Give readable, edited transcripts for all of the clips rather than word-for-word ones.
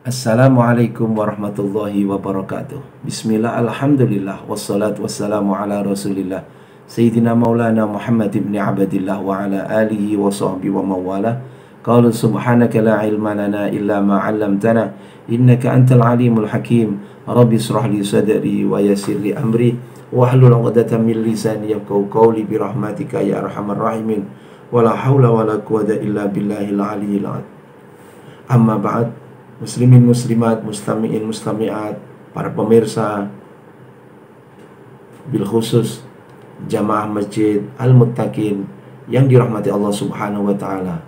Assalamualaikum warahmatullahi wabarakatuh. Bismillah, alhamdulillah, wassalatu wassalamu ala rasulillah Sayyidina Maulana Muhammad ibn Abdillah wa ala alihi wa sahbihi wa mawala. Qala subhanaka la ilma lana illa ma 'allamtana innaka antal alimul hakim. Rabbi israh li sadri wa yassir li amri wahlul 'uqdatam min lisani yafqahu qawli bi rahmatika ya arhamar rahimin. Wala haula wala quwwata illa billahil aliyyil azim. Amma ba'd. Muslimin muslimat, mustami'in mustami'at, para pemirsa, bil khusus jamaah Masjid Al-Muttaqin yang dirahmati Allah Subhanahu wa taala.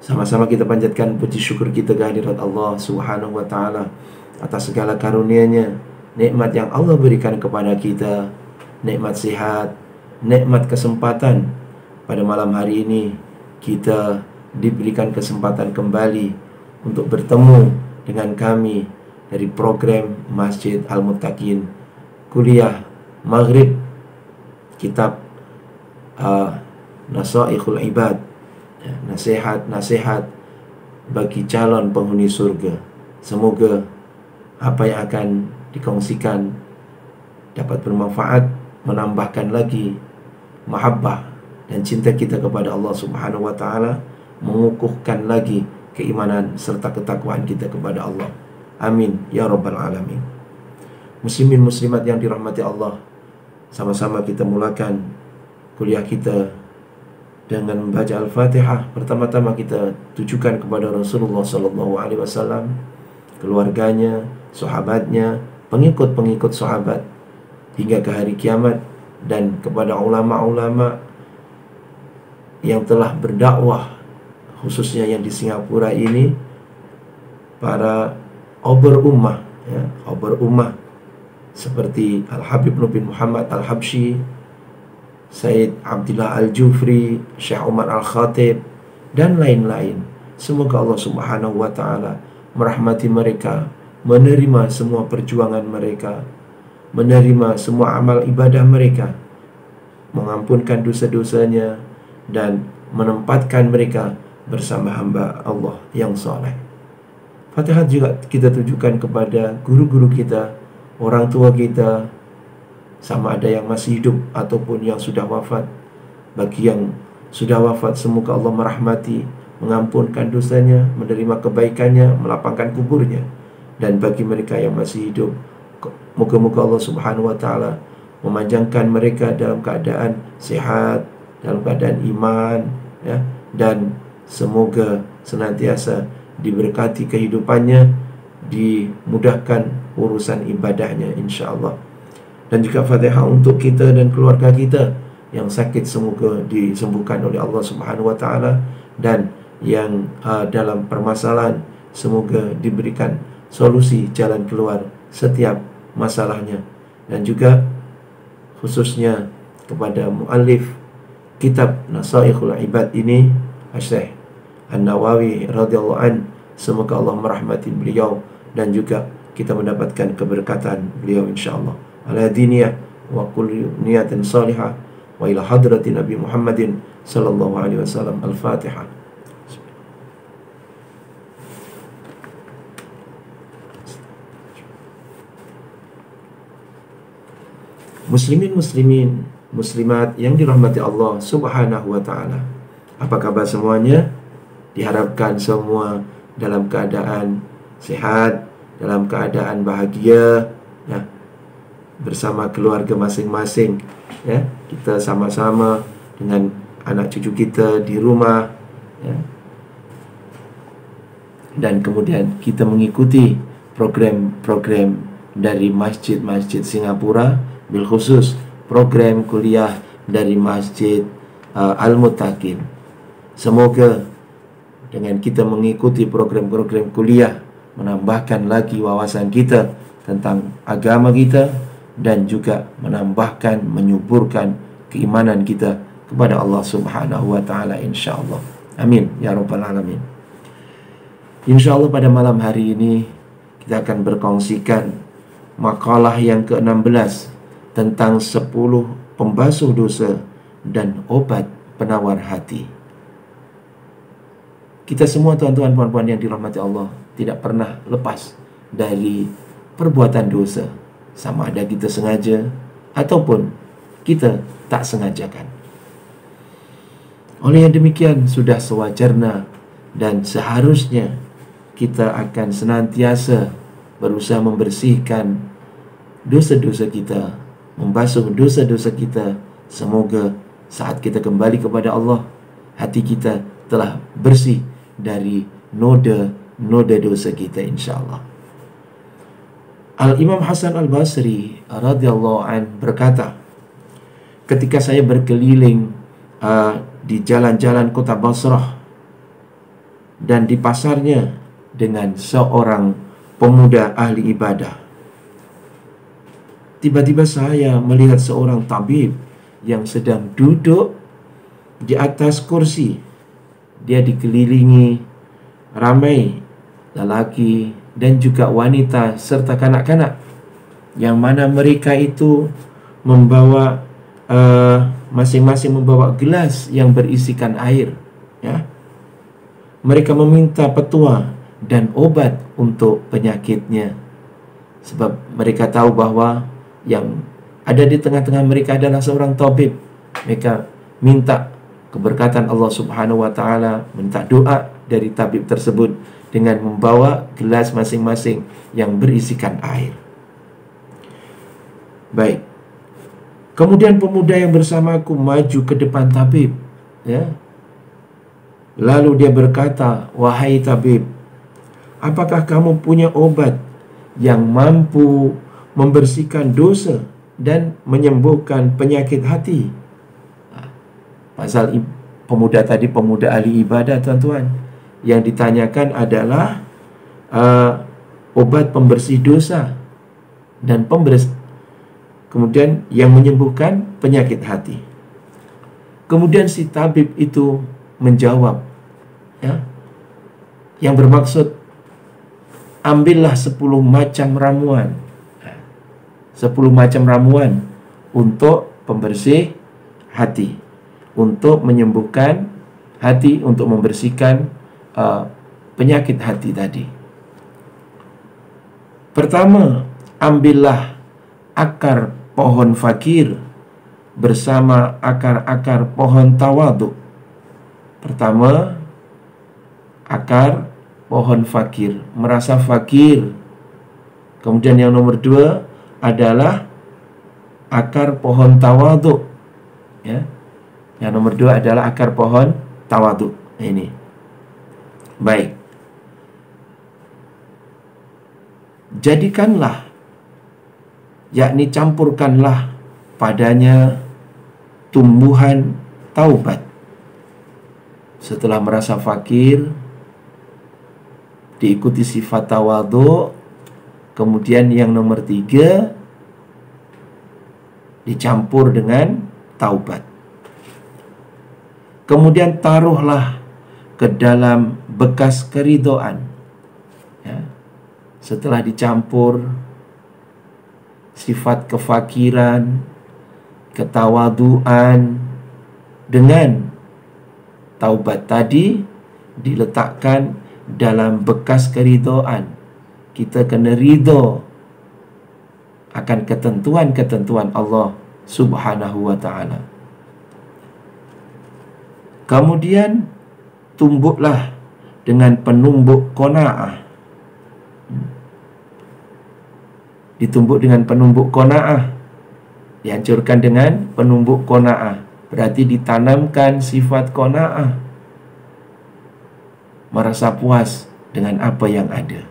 Sama-sama kita panjatkan puji syukur kita kehadirat Allah Subhanahu wa taala atas segala karunia-Nya, nikmat yang Allah berikan kepada kita, nikmat sehat, nikmat kesempatan. Pada malam hari ini kita diberikan kesempatan kembali untuk bertemu dengan kami dari program Masjid Al-Muttaqin, kuliah Maghrib, kitab Nasaikhul Ibad, nasihat-nasihat bagi calon penghuni surga. Semoga apa yang akan dikongsikan dapat bermanfaat, menambahkan lagi mahabbah dan cinta kita kepada Allah Subhanahu wa taala, mengukuhkan lagi keimanan serta ketakwaan kita kepada Allah. Amin ya rabbal alamin. Muslimin muslimat yang dirahmati Allah, sama-sama kita mulakan kuliah kita dengan membaca Al-Fatihah. Pertama-tama kita tujukan kepada Rasulullah sallallahu alaihi wasallam, keluarganya, sahabatnya, pengikut-pengikut sahabat hingga ke hari kiamat, dan kepada ulama-ulama yang telah berdakwah, khususnya yang di Singapura ini, para ober ummah, ober ummah seperti Al-Habib bin Muhammad Al-Habsyi, Sayyid Abdullah Al-Jufri, Syekh Umar Al-Khatib, dan lain-lain. Semoga Allah Subhanahu wa ta'ala merahmati mereka, menerima semua perjuangan mereka, menerima semua amal ibadah mereka, mengampunkan dosa-dosanya, dan menempatkan mereka bersama hamba Allah yang soleh. Fatihah juga kita tujukan kepada guru-guru kita, orang tua kita, sama ada yang masih hidup ataupun yang sudah wafat. Bagi yang sudah wafat, semoga Allah merahmati, mengampunkan dosanya, menerima kebaikannya, melapangkan kuburnya. Dan bagi mereka yang masih hidup, moga-moga Allah Subhanahu wa ta'ala memanjangkan mereka dalam keadaan sehat, dalam keadaan iman, dan semoga senantiasa diberkati kehidupannya, dimudahkan urusan ibadahnya insyaAllah. Dan juga Fatihah untuk kita dan keluarga kita yang sakit, semoga disembuhkan oleh Allah Subhanahu wa ta'ala, dan yang dalam permasalahan, semoga diberikan solusi jalan keluar setiap masalahnya. Dan juga khususnya kepada muallif kitab Nasaikhul Ibad ini, Syekh An-Nawawi radhiyallahu an, semoga Allah merahmati beliau dan juga kita mendapatkan keberkatan beliau insyaallah. Ala diniyah wa kulli niyatin salihah wa ila hadrati Nabi Muhammadin sallallahu alaihi wasallam. Al-Fatihah. Muslimin muslimat yang dirahmati Allah Subhanahu wa ta'ala, apa kabar semuanya? Diharapkan semua dalam keadaan sehat, dalam keadaan bahagia, bersama keluarga masing-masing, kita sama-sama dengan anak cucu kita di rumah, dan kemudian kita mengikuti program-program dari masjid-masjid Singapura, bil khusus program kuliah dari Masjid Al-Muttaqin. Semoga dengan kita mengikuti program-program kuliah menambahkan lagi wawasan kita tentang agama kita, dan juga menambahkan, menyuburkan keimanan kita kepada Allah Subhanahu wa ta'ala insyaAllah. Amin ya rabbal alamin. InsyaAllah pada malam hari ini kita akan berkongsikan makalah yang ke-16 tentang 10 pembasuh dosa dan obat penawar hati. Kita semua tuan-tuan puan-puan yang dirahmati Allah tidak pernah lepas dari perbuatan dosa, sama ada kita sengaja ataupun kita tak sengajakan. Oleh yang demikian, sudah sewajarnya dan seharusnya kita akan senantiasa berusaha membersihkan dosa-dosa kita, membasuh dosa-dosa kita. Semoga saat kita kembali kepada Allah, hati kita telah bersih dari noda dosa kita, insyaAllah. Al-Imam Hasan Al-Basri radhiyallahu an berkata, ketika saya berkeliling di jalan-jalan kota Basrah dan di pasarnya dengan seorang pemuda ahli ibadah, tiba-tiba saya melihat seorang tabib yang sedang duduk di atas kursi. Dia dikelilingi ramai lelaki dan juga wanita serta kanak-kanak, yang mana mereka itu membawa masing-masing membawa gelas yang berisikan air, ya. Mereka meminta petua dan obat untuk penyakitnya, sebab mereka tahu bahwa yang ada di tengah-tengah mereka adalah seorang tabib. Mereka minta keberkatan Allah Subhanahu wa taala, minta doa dari tabib tersebut dengan membawa gelas masing-masing yang berisikan air. Baik. Kemudian pemuda yang bersamaku maju ke depan tabib, ya. Lalu dia berkata, "Wahai tabib, apakah kamu punya obat yang mampu membersihkan dosa dan menyembuhkan penyakit hati?" Pasal pemuda tadi, pemuda ahli ibadah, tuan-tuan. Yang ditanyakan adalah obat pembersih dosa dan kemudian yang menyembuhkan penyakit hati. Kemudian si tabib itu menjawab, ya, yang bermaksud, ambillah 10 macam ramuan. 10 macam ramuan untuk pembersih hati, untuk menyembuhkan hati, untuk membersihkan penyakit hati tadi. Pertama, ambillah akar pohon fakir bersama akar-akar pohon tawadhu. Pertama, akar pohon fakir, merasa fakir. Kemudian yang nomor 2 adalah akar pohon tawadhu, ya. Yang nomor 2 adalah akar pohon tawadhu. Ini. Baik. Jadikanlah, yakni campurkanlah padanya tumbuhan taubat. Setelah merasa fakir, diikuti sifat tawadhu. Kemudian yang nomor 3 dicampur dengan taubat. Kemudian taruhlah ke dalam bekas keridoan, ya. Setelah dicampur sifat kefakiran, ketawaduan dengan taubat tadi, diletakkan dalam bekas keridoan. Kita kena ridho akan ketentuan-ketentuan Allah Subhanahu wa ta'ala. Kemudian tumbuklah dengan penumbuk qanaah. Ditumbuk dengan penumbuk qanaah, dihancurkan dengan penumbuk qanaah. Berarti ditanamkan sifat qanaah, merasa puas dengan apa yang ada.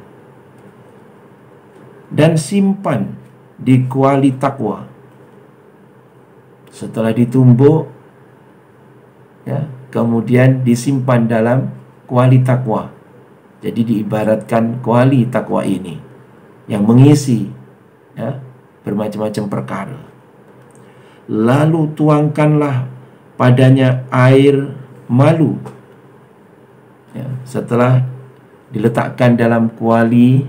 Dan simpan di kuali takwa. Setelah ditumbuk, ya, kemudian disimpan dalam kuali takwa. Jadi diibaratkan kuali takwa ini yang mengisi, ya, bermacam-macam perkara. Lalu tuangkanlah padanya air malu, ya, setelah diletakkan dalam kuali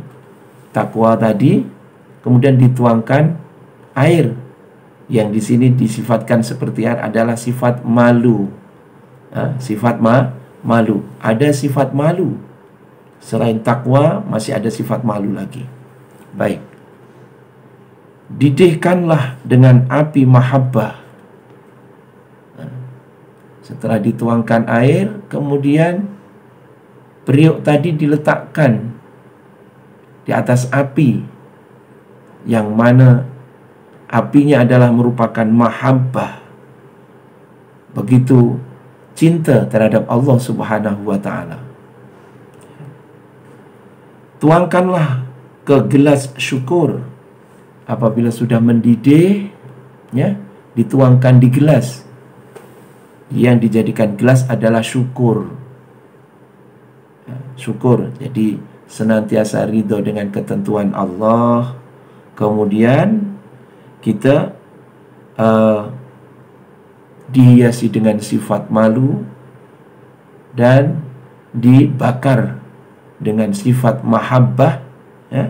takwa tadi, kemudian dituangkan air yang di sini disifatkan seperti air adalah sifat malu, sifat malu. Ada sifat malu. Selain takwa, masih ada sifat malu lagi. Baik. Didihkanlah dengan api mahabbah. Setelah dituangkan air, kemudian periuk tadi diletakkan di atas api, yang mana apinya adalah merupakan mahabbah. Begitu cinta terhadap Allah Subhanahu wa ta'ala. Tuangkanlah ke gelas syukur. Apabila sudah mendidih, ya, dituangkan di gelas. Yang dijadikan gelas adalah syukur. Syukur. Jadi senantiasa ridho dengan ketentuan Allah. Kemudian kita dihiasi dengan sifat malu dan dibakar dengan sifat mahabbah, ya.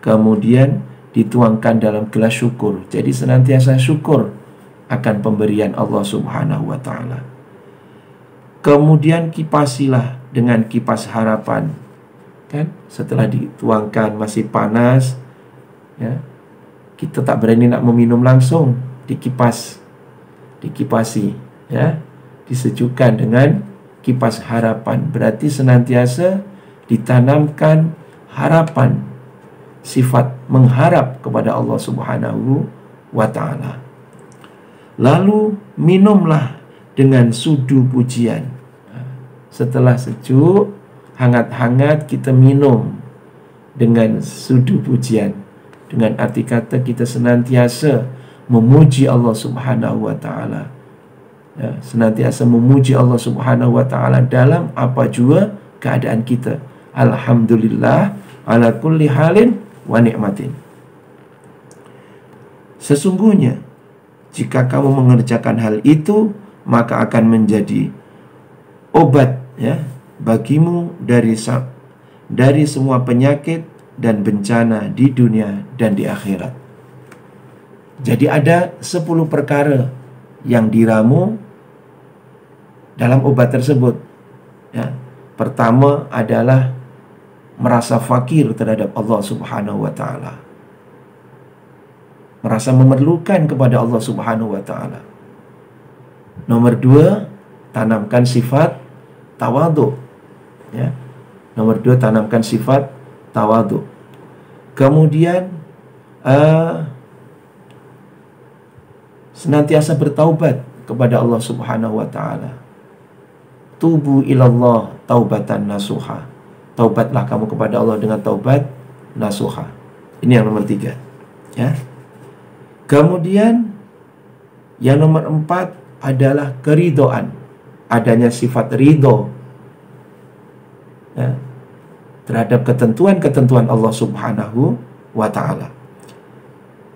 Kemudian dituangkan dalam gelas syukur. Jadi senantiasa syukur akan pemberian Allah Subhanahu wa ta'ala. Kemudian kipasilah dengan kipas harapan. Kan? Setelah dituangkan masih panas, ya, kita tak berani nak meminum langsung, dikipasi, ya, disejukkan dengan kipas harapan. Berarti senantiasa ditanamkan harapan, sifat mengharap kepada Allah Subhanahu wa ta'ala. Lalu minumlah dengan sudu pujian. Setelah sejuk, hangat-hangat, kita minum dengan sudu pujian. Dengan arti kata kita senantiasa memuji Allah Subhanahu wa ta'ala, ya, senantiasa memuji Allah Subhanahu wa ta'ala dalam apa jua keadaan kita. Alhamdulillah ala kulli halin wa ni'matin. Sesungguhnya jika kamu mengerjakan hal itu, maka akan menjadi obat, ya, bagimu dari semua penyakit dan bencana di dunia dan di akhirat. Jadi ada 10 perkara yang diramu dalam obat tersebut, ya. Pertama adalah merasa fakir terhadap Allah Subhanahu wa ta'ala, merasa memerlukan kepada Allah Subhanahu wa ta'ala. Nomor 2, tanamkan sifat tawadhu, ya. Nomor 2, tanamkan sifat tawadhu. Kemudian senantiasa bertaubat kepada Allah Subhanahu wa ta'ala. Tubu ilallah taubatan nasuha. Taubatlah kamu kepada Allah dengan taubat nasuha. Ini yang nomor 3, ya. Kemudian yang nomor 4 adalah keridhaan. Adanya sifat ridho, ya, terhadap ketentuan-ketentuan Allah Subhanahu wa ta'ala.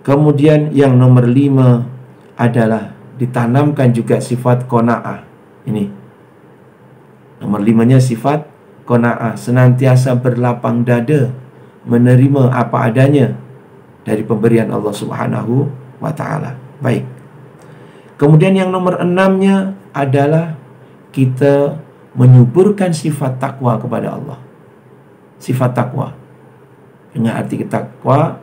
Kemudian yang nomor 5 adalah ditanamkan juga sifat qanaah. Ini nomor 5-nya sifat qanaah, senantiasa berlapang dada menerima apa adanya dari pemberian Allah Subhanahu wa ta'ala. Baik. Kemudian yang nomor 6-nya adalah kita menyuburkan sifat takwa kepada Allah. Sifat takwa. Dengan arti takwa,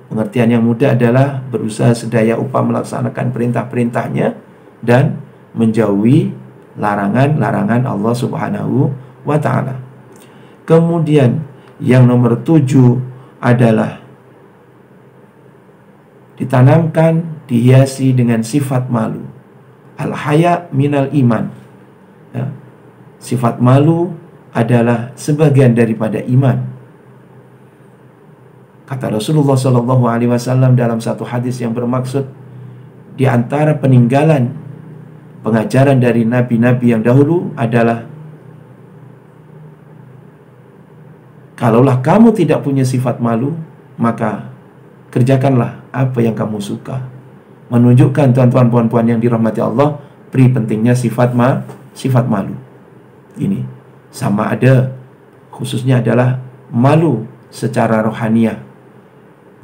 pengertian yang mudah adalah berusaha sedaya upaya melaksanakan perintah-perintahnya dan menjauhi larangan-larangan Allah Subhanahu wa ta'ala. Kemudian yang nomor 7 adalah ditanamkan, dihiasi dengan sifat malu. Al-haya minal iman, ya. Sifat malu adalah sebagian daripada iman. Kata Rasulullah SAW dalam satu hadis yang bermaksud, di antara peninggalan pengajaran dari nabi-nabi yang dahulu adalah, kalaulah kamu tidak punya sifat malu, maka kerjakanlah apa yang kamu suka. Menunjukkan tuan-tuan puan-puan yang dirahmati Allah, pri pentingnya sifat malu. Ini sama ada khususnya adalah malu secara rohaniah,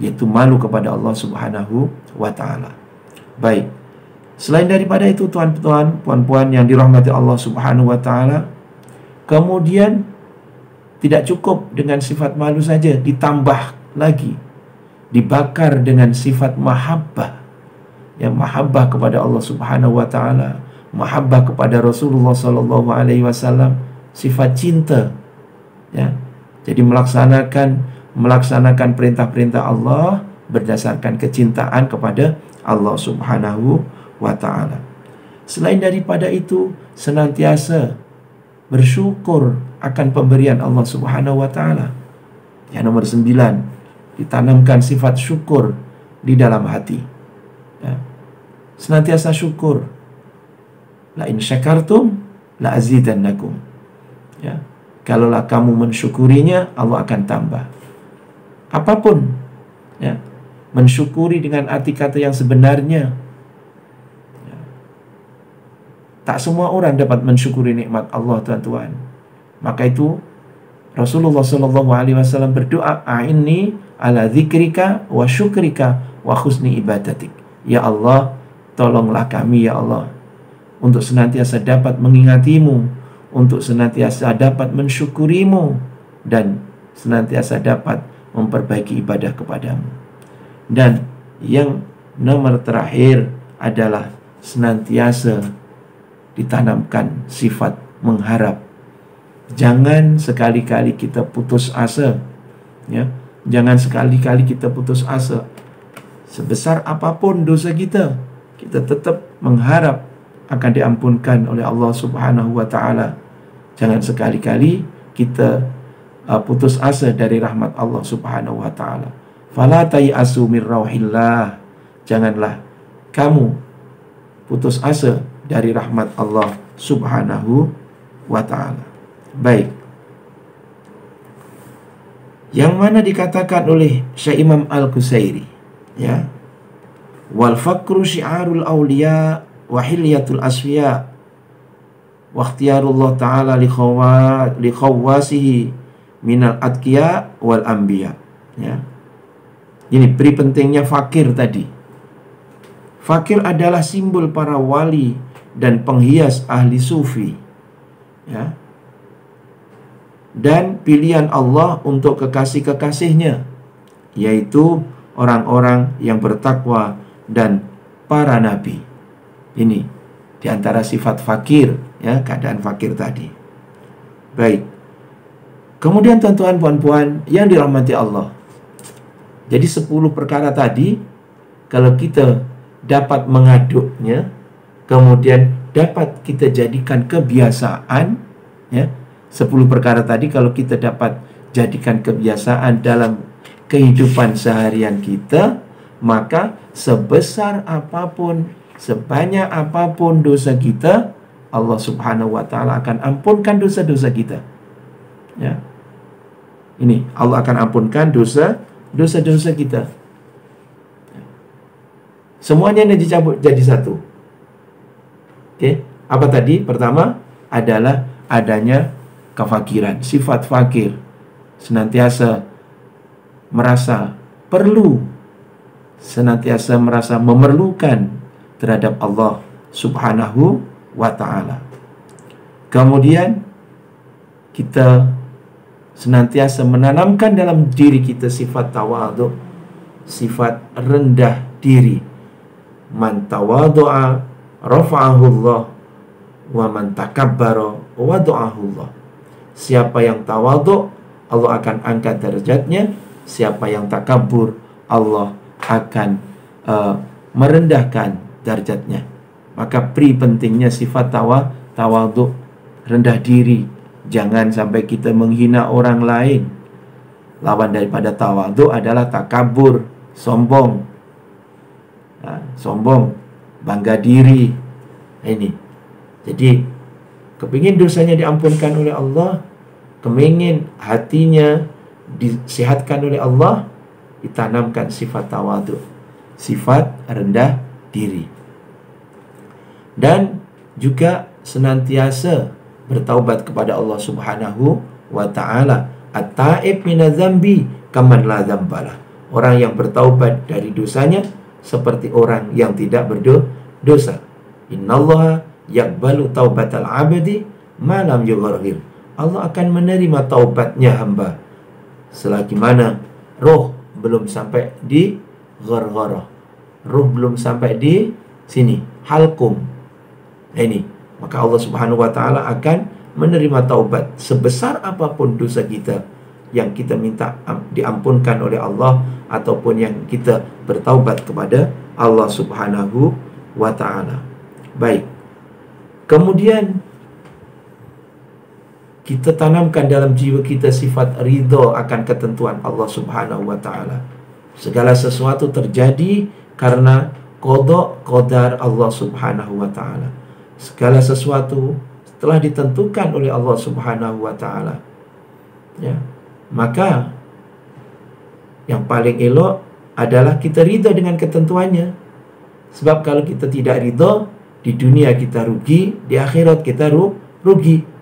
yaitu malu kepada Allah Subhanahu wa ta'ala. Baik. Selain daripada itu, tuan-tuan puan-puan yang dirahmati Allah Subhanahu wa ta'ala, Kemudian tidak cukup dengan sifat malu saja, ditambah lagi, dibakar dengan sifat mahabbah. Yang mahabbah kepada Allah Subhanahu wa taala, mahabbah kepada Rasulullah sallallahu alaihi wasallam, sifat cinta. Ya. Jadi melaksanakan perintah-perintah Allah berdasarkan kecintaan kepada Allah Subhanahu wa taala. Selain daripada itu, senantiasa bersyukur akan pemberian Allah Subhanahu wa taala. Yang nomor 9, ditanamkan sifat syukur di dalam hati. Ya. Senantiasa syukur. La in syakartum la azidannakum. Ya. Kalaulah kamu mensyukurinya, Allah akan tambah. Apapun, ya. Mensyukuri dengan arti kata yang sebenarnya. Ya. Tak semua orang dapat mensyukuri nikmat Allah, tuan-tuan. Maka itu Rasulullah SAW berdoa, a'inni ala dzikrika wa syukrika wa husni ibadatik. Ya Allah, tolonglah kami ya Allah untuk senantiasa dapat mengingatimu, untuk senantiasa dapat mensyukurimu, dan senantiasa dapat memperbaiki ibadah kepadamu. Dan yang nomor terakhir adalah senantiasa ditanamkan sifat mengharap. Jangan sekali-kali kita putus asa, ya. Jangan sekali-kali kita putus asa. Sebesar apapun dosa kita, kita tetap mengharap akan diampunkan oleh Allah Subhanahu wa taala. Jangan sekali-kali kita putus asa dari rahmat Allah Subhanahu wa taala. Fala tayasu mir rauhillah. Janganlah kamu putus asa dari rahmat Allah Subhanahu wa taala. Baik. Yang mana dikatakan oleh Syekh Imam Al-Qusairi, ya. Wal faqru syi'arul awliya wa hilyatul asfiya wa ikhtiyarullah ta'ala li khawasihi minal atqiya wal anbiya. Ya. Ini pri pentingnya fakir tadi. Fakir adalah simbol para wali dan penghias ahli sufi. Ya. Dan pilihan Allah untuk kekasih-kekasihnya, yaitu orang-orang yang bertakwa dan para nabi. Ini diantara sifat fakir, ya, keadaan fakir tadi. Baik. Kemudian tuan-tuan puan-puan yang dirahmati Allah, jadi 10 perkara tadi, kalau kita dapat mengaduknya, kemudian dapat kita jadikan kebiasaan, ya, 10 perkara tadi kalau kita dapat jadikan kebiasaan dalam kehidupan seharian kita, maka sebesar apapun, sebanyak apapun dosa kita, Allah Subhanahu wa taala akan ampunkan dosa-dosa kita. Ya. Ini Allah akan ampunkan dosa-dosa kita. Semuanya ini dicabut jadi satu. Oke, apa tadi? Pertama adalah adanya kefakiran, sifat fakir, senantiasa merasa perlu, senantiasa merasa memerlukan terhadap Allah Subhanahu wa ta'ala. Kemudian kita senantiasa menanamkan dalam diri kita sifat tawadhu, sifat rendah diri. Man tawadhu'a rafa'ahu Allah, wa man takabbara wada'ahu Allah. Siapa yang tawadhu, Allah akan angkat derajatnya. Siapa yang takabur, Allah akan merendahkan derajatnya. Maka pentingnya sifat tawadhu, rendah diri. Jangan sampai kita menghina orang lain. Lawan daripada tawadhu adalah takabur, sombong. Sombong, bangga diri. Ini. Jadi kepingin dosanya diampunkan oleh Allah, kepingin hatinya disehatkan oleh Allah, ditanamkan sifat tawadhu, sifat rendah diri. Dan juga senantiasa bertaubat kepada Allah Subhanahu wa ta'ala. At-ta'ib minadz-dzambi kaman la dzambalah. Orang yang bertaubat dari dosanya seperti orang yang tidak berdosa. Innallaha yaqbalu taubatal 'abdi ma lam yughargir. Allah akan menerima taubatnya hamba selagi mana roh belum sampai di ghargharah, roh belum sampai di sini halkum. Ini maka Allah Subhanahu wa taala akan menerima taubat sebesar apapun dosa kita yang kita minta diampunkan oleh Allah ataupun yang kita bertaubat kepada Allah Subhanahu wa taala. Baik. Kemudian kita tanamkan dalam jiwa kita sifat ridha akan ketentuan Allah Subhanahu wa taala. Segala sesuatu terjadi karena qada qadar Allah Subhanahu wa taala. Segala sesuatu telah ditentukan oleh Allah Subhanahu wa taala. Ya. Maka yang paling elok adalah kita ridha dengan ketentuannya. Sebab kalau kita tidak ridha, di dunia kita rugi, di akhirat kita rugi.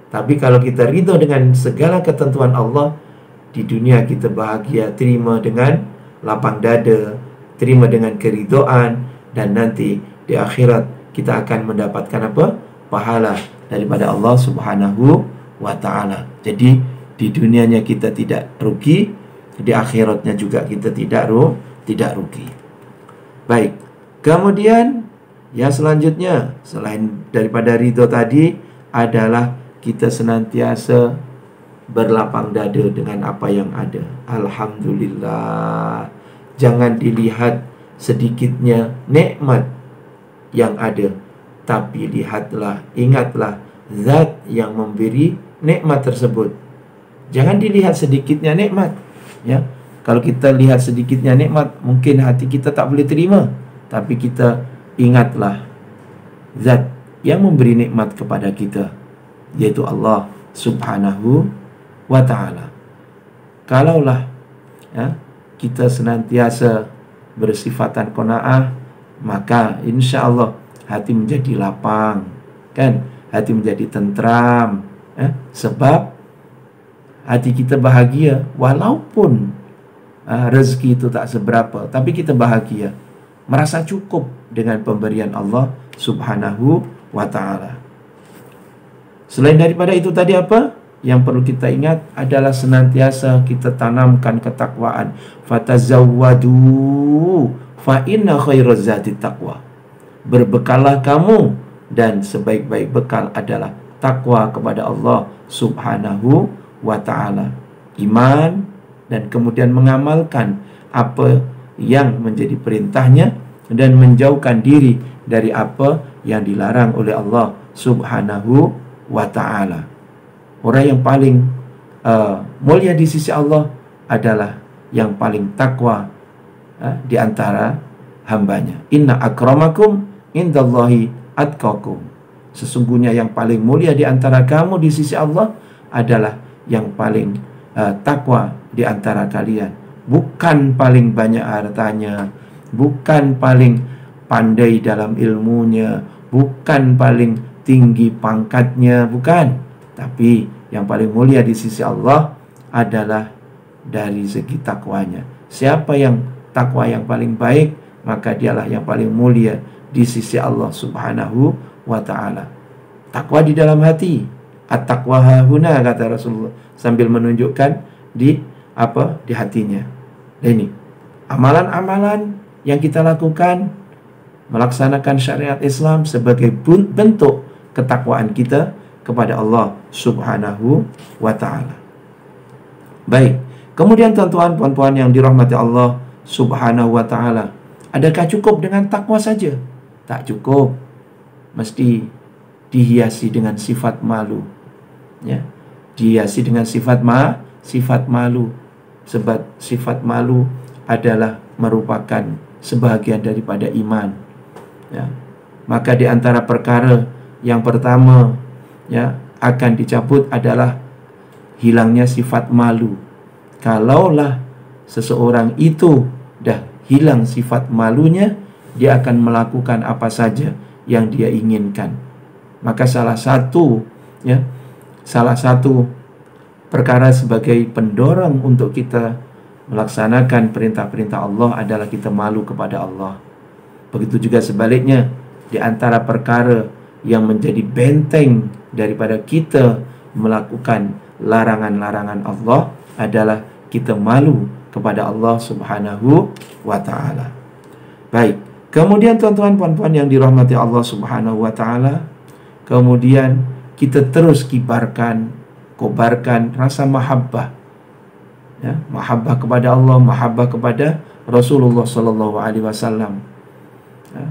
Tapi kalau kita ridha dengan segala ketentuan Allah, di dunia kita bahagia, terima dengan lapang dada, terima dengan keridhaan, dan nanti di akhirat kita akan mendapatkan apa? Pahala daripada Allah Subhanahu wa taala. Jadi di dunianya kita tidak rugi, di akhiratnya juga kita tidak rugi. Baik. Kemudian yang selanjutnya selain daripada ridho tadi adalah kita senantiasa berlapang dada dengan apa yang ada. Alhamdulillah. Jangan dilihat sedikitnya nikmat yang ada, tapi lihatlah, ingatlah zat yang memberi nikmat tersebut. Jangan dilihat sedikitnya nikmat, ya. Kalau kita lihat sedikitnya nikmat, mungkin hati kita tak boleh terima. Tapi kita ingatlah zat yang memberi nikmat kepada kita, yaitu Allah Subhanahu wa ta'ala. Kalaulah ya, kita senantiasa bersifatan qanaah, maka insya Allah hati menjadi lapang, kan? Hati menjadi tentram, ya? Sebab hati kita bahagia walaupun rezeki itu tak seberapa, tapi kita bahagia, merasa cukup dengan pemberian Allah Subhanahu wa ta'ala. Selain daripada itu tadi apa? Yang perlu kita ingat adalah senantiasa kita tanamkan ketakwaan. Fatazawwadu fa inna khairaz zati taqwa. Berbekallah kamu, dan sebaik-baik bekal adalah takwa kepada Allah Subhanahu wa ta'ala. Iman dan kemudian mengamalkan apa yang menjadi perintahnya dan menjauhkan diri dari apa yang dilarang oleh Allah Subhanahu wa ta'ala. Orang yang paling mulia di sisi Allah adalah yang paling takwa di antara hambanya. Inna akramakum indallahi atqakum. Sesungguhnya yang paling mulia di antara kamu di sisi Allah adalah yang paling takwa di antara kalian. Bukan paling banyak hartanya, bukan paling pandai dalam ilmunya, bukan paling tinggi pangkatnya, bukan. Tapi yang paling mulia di sisi Allah adalah dari segi takwanya. Siapa yang takwa yang paling baik, maka dialah yang paling mulia di sisi Allah Subhanahu wa ta'ala. Takwa di dalam hati. At-taqwa hahuna, kata Rasulullah, sambil menunjukkan di apa? Di hatinya. Ini amalan-amalan yang kita lakukan, melaksanakan syariat Islam sebagai bentuk ketakwaan kita kepada Allah Subhanahu wa ta'ala. Baik. Kemudian tuan-tuan, puan-puan yang dirahmati Allah Subhanahu wa ta'ala, adakah cukup dengan takwa saja? Tak cukup. Mesti dihiasi dengan sifat malu, ya. Dihiasi dengan sifat malu. Sebab sifat malu adalah merupakan sebahagian daripada iman, ya. Maka di antara perkara yang pertama, ya, akan dicabut adalah hilangnya sifat malu. Kalaulah seseorang itu dah hilang sifat malunya, dia akan melakukan apa saja yang dia inginkan. Maka salah satu perkara sebagai pendorong untuk kita melaksanakan perintah-perintah Allah adalah kita malu kepada Allah. Begitu juga sebaliknya, di antara perkara yang menjadi benteng daripada kita melakukan larangan-larangan Allah adalah kita malu kepada Allah Subhanahu wa ta'ala. Baik, kemudian tuan-tuan puan-puan yang dirahmati Allah Subhanahu wa ta'ala, kemudian kita terus kobarkan rasa mahabbah, ya, mahabbah kepada Allah, mahabbah kepada Rasulullah sallallahu alaihi wasallam. Ya,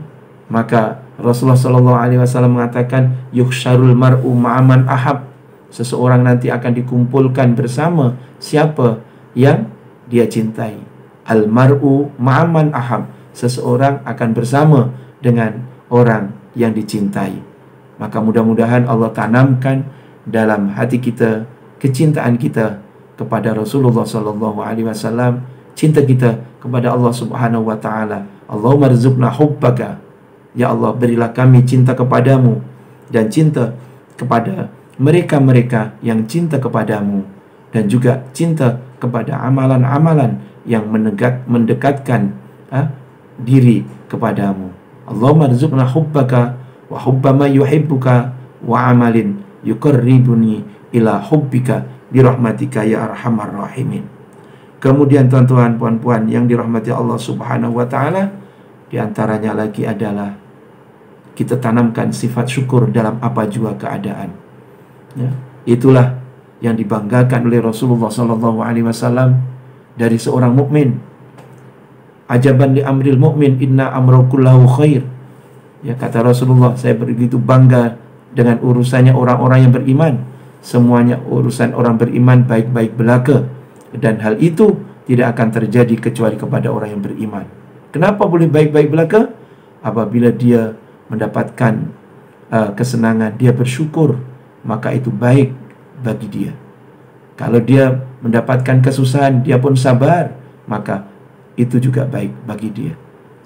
maka Rasulullah sallallahu alaihi wasallam mengatakan, yuhsyarul mar'u ma'aman ahab. Seseorang nanti akan dikumpulkan bersama siapa yang dia cintai. Al mar'u ma'aman ahab. Seseorang akan bersama dengan orang yang dicintai. Maka mudah-mudahan Allah tanamkan dalam hati kita kecintaan kita kepada Rasulullah sallallahu alaihi wasallam, cinta kita kepada Allah Subhanahu wa taala. Allahumma rzuqna hubbaka. Ya Allah, berilah kami cinta kepadamu dan cinta kepada mereka-mereka yang cinta kepadamu, dan juga cinta kepada amalan-amalan yang mendekatkan diri kepadamu. Allahumma rzuqna hubbaka wa hubba ma yuhibbuka wa amalin yuqarribuni ila hubbika birahmatika ya arhamar rahimin. Kemudian tuan-tuan puan-puan yang dirahmati Allah Subhanahu wa taala, di antaranya lagi adalah kita tanamkan sifat syukur dalam apa jua keadaan. Ya, itulah yang dibanggakan oleh Rasulullah sallallahu alaihi wasallam dari seorang mukmin. Ajaban li amril mu'min, inna amrahu kullahu khair. Ya, kata Rasulullah, saya begitu bangga dengan urusannya orang-orang yang beriman. Semuanya urusan orang beriman baik-baik belaka, dan hal itu tidak akan terjadi kecuali kepada orang yang beriman. Kenapa boleh baik-baik belaka? Apabila dia mendapatkan kesenangan, dia bersyukur, maka itu baik bagi dia. Kalau dia mendapatkan kesusahan, dia pun sabar, maka itu juga baik bagi dia.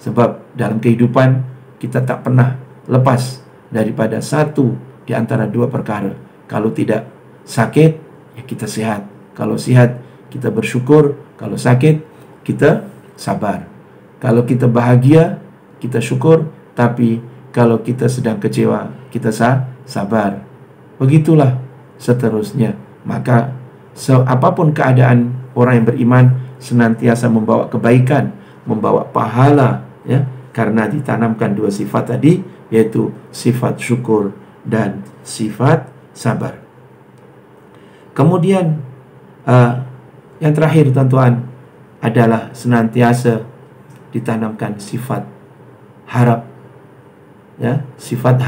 Sebab dalam kehidupan kita tak pernah lepas daripada satu di antara dua perkara. Kalau tidak sakit, ya kita sehat. Kalau sehat, kita bersyukur. Kalau sakit, kita sabar. Kalau kita bahagia, kita syukur. Tapi kalau kita sedang kecewa, kita sabar. Begitulah seterusnya. Maka apapun keadaan, orang yang beriman senantiasa membawa kebaikan, membawa pahala, ya, karena ditanamkan dua sifat tadi, yaitu sifat syukur dan sifat sabar. Kemudian yang terakhir tuan-tuan adalah senantiasa ditanamkan sifat harap, ya, sifat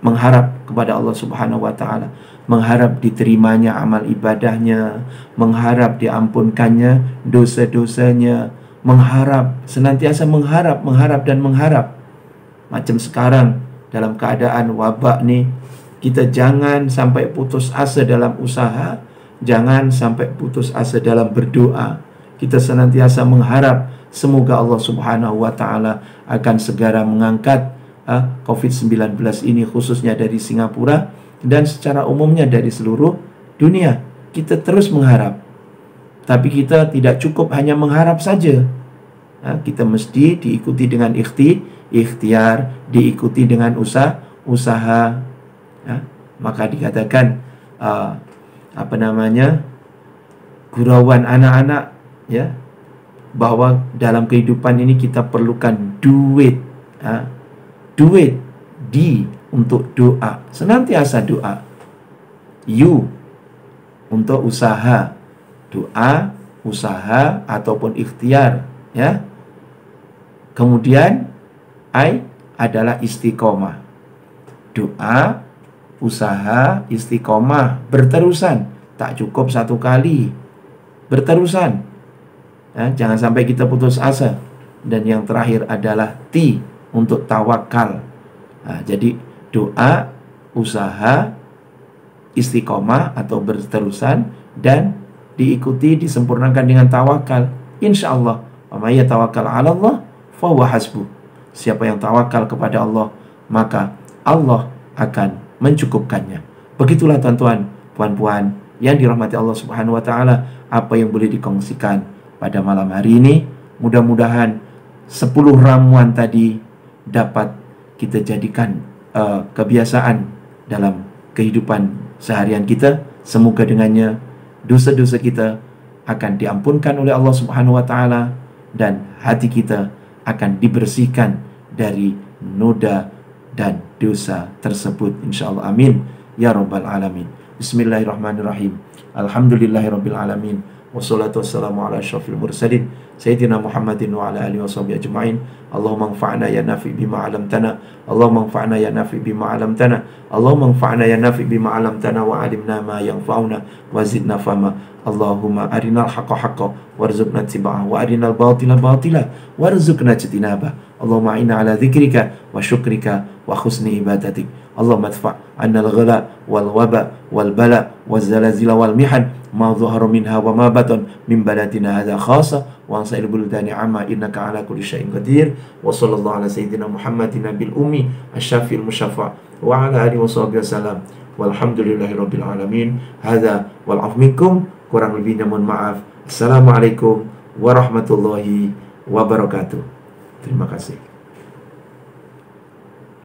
mengharap kepada Allah Subhanahu wa taala, mengharap diterimanya amal ibadahnya, mengharap diampunkannya dosa-dosanya, senantiasa mengharap dan mengharap. Macam sekarang dalam keadaan wabak nih, kita jangan sampai putus asa dalam usaha, jangan sampai putus asa dalam berdoa. Kita senantiasa mengharap semoga Allah Subhanahu wa taala akan segera mengangkat COVID-19 ini, khususnya dari Singapura dan secara umumnya dari seluruh dunia. Kita terus mengharap. Tapi kita tidak cukup hanya mengharap saja. Kita mesti diikuti dengan ikhtiar, diikuti dengan usaha. Maka dikatakan gurauan anak-anak, ya, bahwa dalam kehidupan ini kita perlukan duit untuk doa, senantiasa doa. Untuk usaha, doa, usaha ataupun ikhtiar, ya. Kemudian adalah istiqomah. Doa, usaha, istiqomah, berterusan. Tak cukup satu kali, berterusan. Jangan sampai kita putus asa. Dan yang terakhir adalah untuk tawakal. Jadi doa, usaha, istiqomah atau berterusan, dan diikuti, disempurnakan dengan tawakal. Insya Allah, wa may yatawakkal 'ala Allah fa huwa hasbuh. Siapa yang tawakal kepada Allah, maka Allah akan mencukupkannya. Begitulah tuan-tuan, puan-puan yang dirahmati Allah Subhanahu wa taala, apa yang boleh dikongsikan pada malam hari ini. Mudah-mudahan 10 ramuan tadi dapat kita jadikan kebiasaan dalam kehidupan seharian kita. Semoga dengannya dosa-dosa kita akan diampunkan oleh Allah Subhanahu wa taala dan hati kita akan dibersihkan dari noda dan dosa tersebut, insyaallah. Amin ya rabbal alamin. Bismillahirrahmanirrahim. Alhamdulillahirabbil alamin. Wassalatu wassalamu ala asyrafil mursalin Sayyidina Muhammadin wa ala alihi washabihi ajma'in. Allahumma anfa'na ya nafi bima 'allamtana. Allahumma anfa'na ya nafi bima 'allamtana. Allahumma anfa'na ya nafi bima 'allamtana wa 'allimna ma yanfa'una wa zidna fahma. Allahumma arinal haqqa haqqa warzuqna ittiba'ah wa arinal batila batila warzuqna ijtinabah. Allahumma inna ala dzikrika wa syukrika wa husni ibadatik. Allahumma adfa' 'anna al-ghala wal waba wal bala waz zalazila wal mihan ma dhahara minha wa ma batan min baladina hadha khassa wa sa'il buldani amma innaka ala kulli syai'in qadir. Wa sallallahu ala sayyidina Muhammadin nabil ummi asy-syafi'il musyaffa' wa ala alihi washabihi wasallam. Walhamdulillahirabbil alamin. Hadza wal 'afwu minkum, kurang lebihnya mohon maaf. Assalamualaikum warahmatullahi wabarakatuh. Terima kasih.